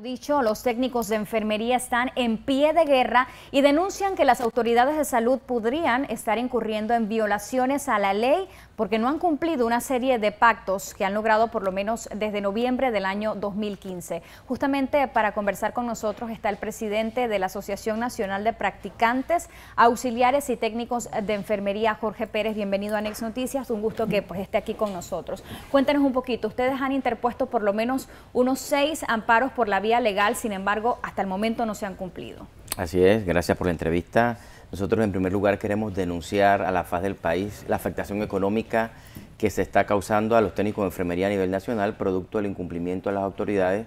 Dicho, los técnicos de enfermería están en pie de guerra y denuncian que las autoridades de salud podrían estar incurriendo en violaciones a la ley porque no han cumplido una serie de pactos que han logrado por lo menos desde noviembre del año 2015. Justamente para conversar con nosotros está el presidente de la Asociación Nacional de Practicantes, Auxiliares y Técnicos de Enfermería, Jorge Pérez. Bienvenido a Next Noticias, un gusto que esté aquí con nosotros. Cuéntenos un poquito, ustedes han interpuesto por lo menos unos 6 amparos por la vía legal, sin embargo, hasta el momento no se han cumplido. Así es, gracias por la entrevista. Nosotros en primer lugar queremos denunciar a la faz del país la afectación económica que se está causando a los técnicos de enfermería a nivel nacional, producto del incumplimiento de las autoridades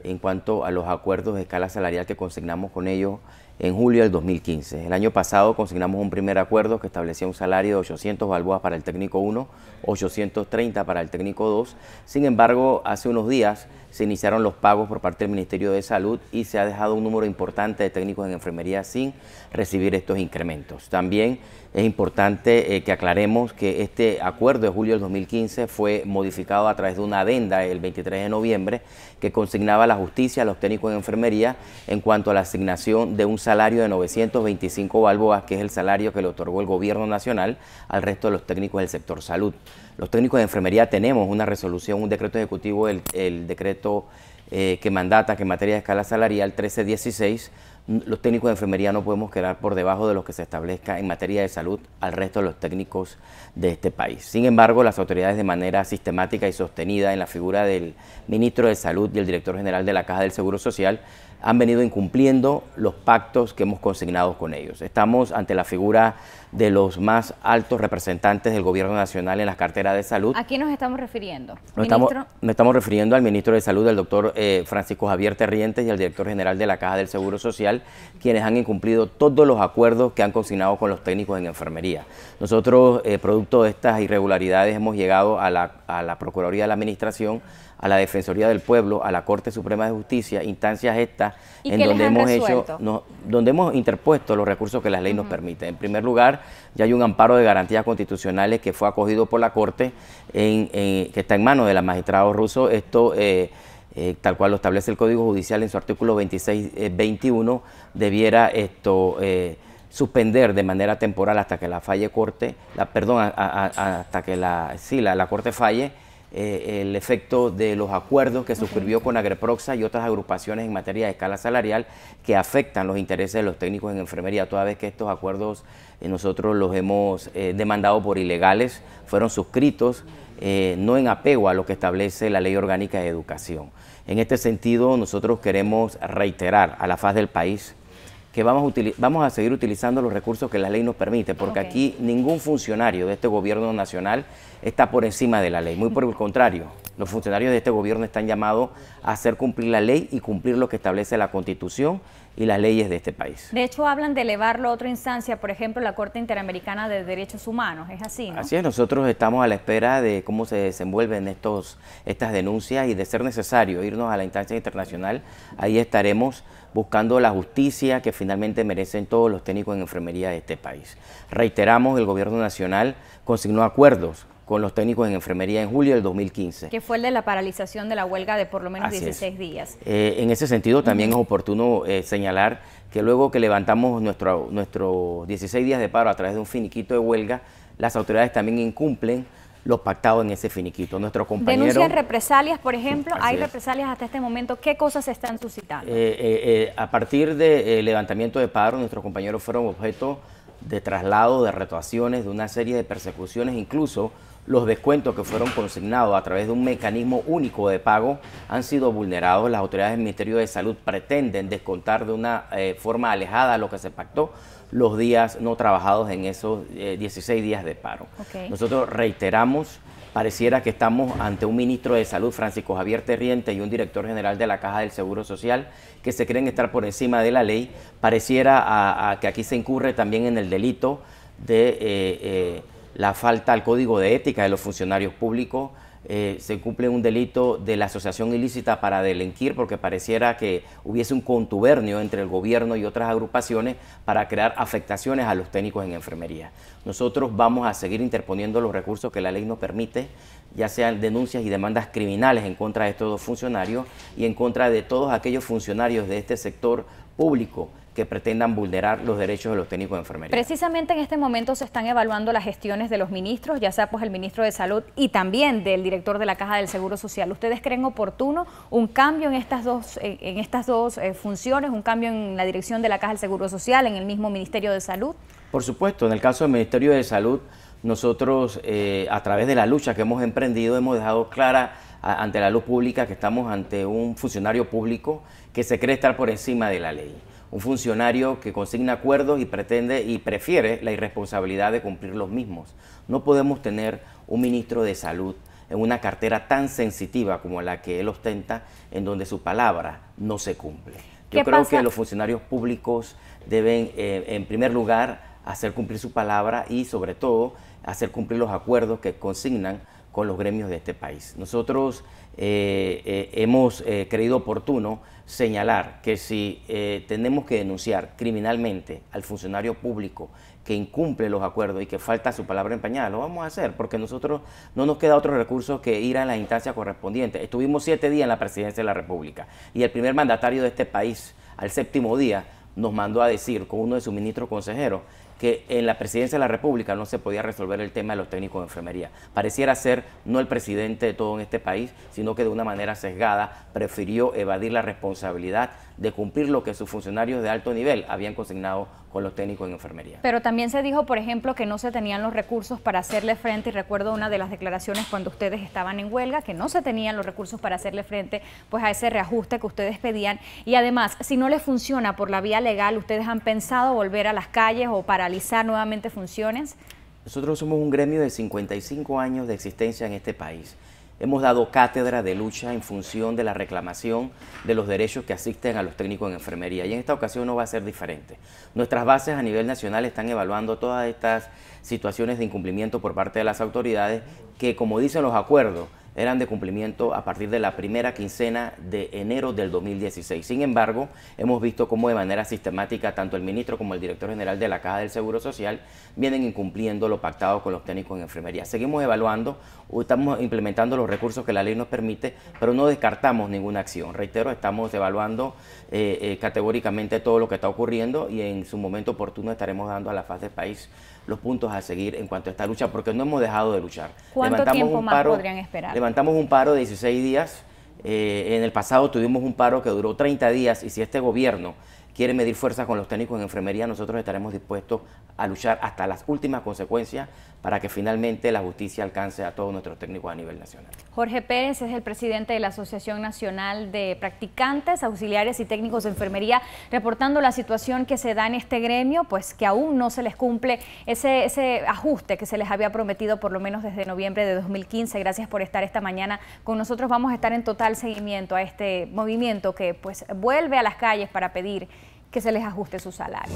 en cuanto a los acuerdos de escala salarial que consignamos con ellos en julio del 2015. El año pasado consignamos un primer acuerdo que establecía un salario de 800 balboas para el técnico 1, 830 para el técnico 2. Sin embargo, hace unos días se iniciaron los pagos por parte del Ministerio de Salud y se ha dejado un número importante de técnicos en enfermería sin recibir estos incrementos. También es importante que aclaremos que este acuerdo de julio del 2015 fue modificado a través de una adenda el 23 de noviembre que consignaba a la justicia a los técnicos en enfermería en cuanto a la asignación de un salario de 925 balboas, que es el salario que le otorgó el gobierno nacional al resto de los técnicos del sector salud. Los técnicos de enfermería tenemos una resolución, un decreto ejecutivo, el decreto que mandata que en materia de escala salarial 1316, los técnicos de enfermería no podemos quedar por debajo de lo que se establezca en materia de salud al resto de los técnicos de este país. Sin embargo, las autoridades de manera sistemática y sostenida en la figura del ministro de Salud y el director general de la Caja del Seguro Social han venido incumpliendo los pactos que hemos consignado con ellos. Estamos ante la figura de los más altos representantes del gobierno nacional en las carteras de salud. ¿A quién nos estamos refiriendo? Nos estamos refiriendo al ministro de Salud, el doctor Francisco Javier Terrientes, y al director general de la Caja del Seguro Social, quienes han incumplido todos los acuerdos que han consignado con los técnicos en enfermería. Nosotros, producto de estas irregularidades, hemos llegado a la Procuraduría de la Administración, a la Defensoría del Pueblo, a la Corte Suprema de Justicia, instancias estas en donde hemos interpuesto los recursos que la ley nos permite. En primer lugar, ya hay un amparo de garantías constitucionales que fue acogido por la Corte, que está en manos del magistrado Russo. Esto, tal cual lo establece el Código Judicial en su artículo 26-21, debiera suspender de manera temporal hasta que la Corte falle el efecto de los acuerdos que suscribió con Agreproxa y otras agrupaciones en materia de escala salarial que afectan los intereses de los técnicos en enfermería, toda vez que estos acuerdos nosotros los hemos demandado por ilegales, fueron suscritos no en apego a lo que establece la Ley Orgánica de Educación. En este sentido, nosotros queremos reiterar a la faz del país que vamos a seguir utilizando los recursos que la ley nos permite, porque aquí ningún funcionario de este gobierno nacional está por encima de la ley, muy por el contrario. Los funcionarios de este gobierno están llamados a hacer cumplir la ley y cumplir lo que establece la Constitución y las leyes de este país. De hecho, hablan de elevarlo a otra instancia, por ejemplo, la Corte Interamericana de Derechos Humanos, ¿es así, no? Así es, nosotros estamos a la espera de cómo se desenvuelven estas denuncias y de ser necesario irnos a la instancia internacional, ahí estaremos buscando la justicia que finalmente merecen todos los técnicos en enfermería de este país. Reiteramos, el gobierno nacional consignó acuerdos con los técnicos en enfermería en julio del 2015. Que fue el de la paralización de la huelga de por lo menos 16 días. En ese sentido también es oportuno señalar que luego que levantamos nuestros 16 días de paro a través de un finiquito de huelga, las autoridades también incumplen lo pactado en ese finiquito. Nuestro compañero... ¿Denuncian represalias, por ejemplo? ¿Hay represalias hasta este momento? ¿Qué cosas se están suscitando? A partir del levantamiento de paro, nuestros compañeros fueron objeto de traslado, de retroacciones, de una serie de persecuciones, incluso los descuentos que fueron consignados a través de un mecanismo único de pago han sido vulnerados. Las autoridades del Ministerio de Salud pretenden descontar de una forma alejada a lo que se pactó los días no trabajados en esos 16 días de paro. Nosotros reiteramos, pareciera que estamos ante un ministro de Salud, Francisco Javier Terrientes, y un director general de la Caja del Seguro Social, que se creen estar por encima de la ley. Pareciera que aquí se incurre también en el delito de la falta al código de ética de los funcionarios públicos. Se cumple un delito de la asociación ilícita para delinquir, porque pareciera que hubiese un contubernio entre el gobierno y otras agrupaciones para crear afectaciones a los técnicos en enfermería. Nosotros vamos a seguir interponiendo los recursos que la ley nos permite. ya sean denuncias y demandas criminales en contra de estos dos funcionarios y en contra de todos aquellos funcionarios de este sector público que pretendan vulnerar los derechos de los técnicos de enfermería. Precisamente en este momento se están evaluando las gestiones de los ministros, ya sea pues el ministro de Salud y también del director de la Caja del Seguro Social. ¿Ustedes creen oportuno un cambio en estas dos funciones, un cambio en la dirección de la Caja del Seguro Social, en el mismo Ministerio de Salud? Por supuesto, en el caso del Ministerio de Salud, nosotros a través de la lucha que hemos emprendido hemos dejado clara ante la luz pública que estamos ante un funcionario público que se cree estar por encima de la ley. Un funcionario que consigna acuerdos y pretende y prefiere la irresponsabilidad de cumplir los mismos. No podemos tener un ministro de Salud en una cartera tan sensitiva como la que él ostenta, en donde su palabra no se cumple. Yo creo que los funcionarios públicos deben, en primer lugar, hacer cumplir su palabra y, sobre todo, hacer cumplir los acuerdos que consignan con los gremios de este país. Nosotros hemos creído oportuno señalar que si tenemos que denunciar criminalmente al funcionario público que incumple los acuerdos y que falta su palabra empeñada, lo vamos a hacer porque nosotros no nos queda otro recurso que ir a la instancia correspondiente. Estuvimos 7 días en la presidencia de la República y el primer mandatario de este país, al 7º día, nos mandó a decir con uno de sus ministros consejeros que en la presidencia de la República no se podía resolver el tema de los técnicos de enfermería. Pareciera ser no el presidente de todo en este país, sino que de una manera sesgada prefirió evadir la responsabilidad de cumplir lo que sus funcionarios de alto nivel habían consignado con los técnicos en enfermería. Pero también se dijo, por ejemplo, que no se tenían los recursos para hacerle frente, y recuerdo una de las declaraciones cuando ustedes estaban en huelga, que no se tenían los recursos para hacerle frente pues a ese reajuste que ustedes pedían. Y además, si no les funciona por la vía legal, ¿ustedes han pensado volver a las calles o paralizar nuevamente funciones? Nosotros somos un gremio de 55 años de existencia en este país. Hemos dado cátedra de lucha en función de la reclamación de los derechos que asisten a los técnicos en enfermería y en esta ocasión no va a ser diferente. Nuestras bases a nivel nacional están evaluando todas estas situaciones de incumplimiento por parte de las autoridades que, como dicen los acuerdos, eran de cumplimiento a partir de la primera quincena de enero del 2016. Sin embargo, hemos visto cómo de manera sistemática tanto el ministro como el director general de la Caja del Seguro Social vienen incumpliendo lo pactado con los técnicos en enfermería. Seguimos evaluando, estamos implementando los recursos que la ley nos permite, pero no descartamos ninguna acción. Reitero, estamos evaluando categóricamente todo lo que está ocurriendo y en su momento oportuno estaremos dando a la faz del país los puntos a seguir en cuanto a esta lucha, porque no hemos dejado de luchar. ¿Cuánto tiempo más podrían esperar? Levantamos un paro de 16 días, en el pasado tuvimos un paro que duró 30 días y si este gobierno quiere medir fuerzas con los técnicos en enfermería, nosotros estaremos dispuestos a luchar hasta las últimas consecuencias para que finalmente la justicia alcance a todos nuestros técnicos a nivel nacional. Jorge Pérez es el presidente de la Asociación Nacional de Practicantes, Auxiliares y Técnicos de Enfermería, reportando la situación que se da en este gremio, pues que aún no se les cumple ese ajuste que se les había prometido por lo menos desde noviembre de 2015. Gracias por estar esta mañana con nosotros. Vamos a estar en total seguimiento a este movimiento que pues vuelve a las calles para pedir que se les ajuste su salario.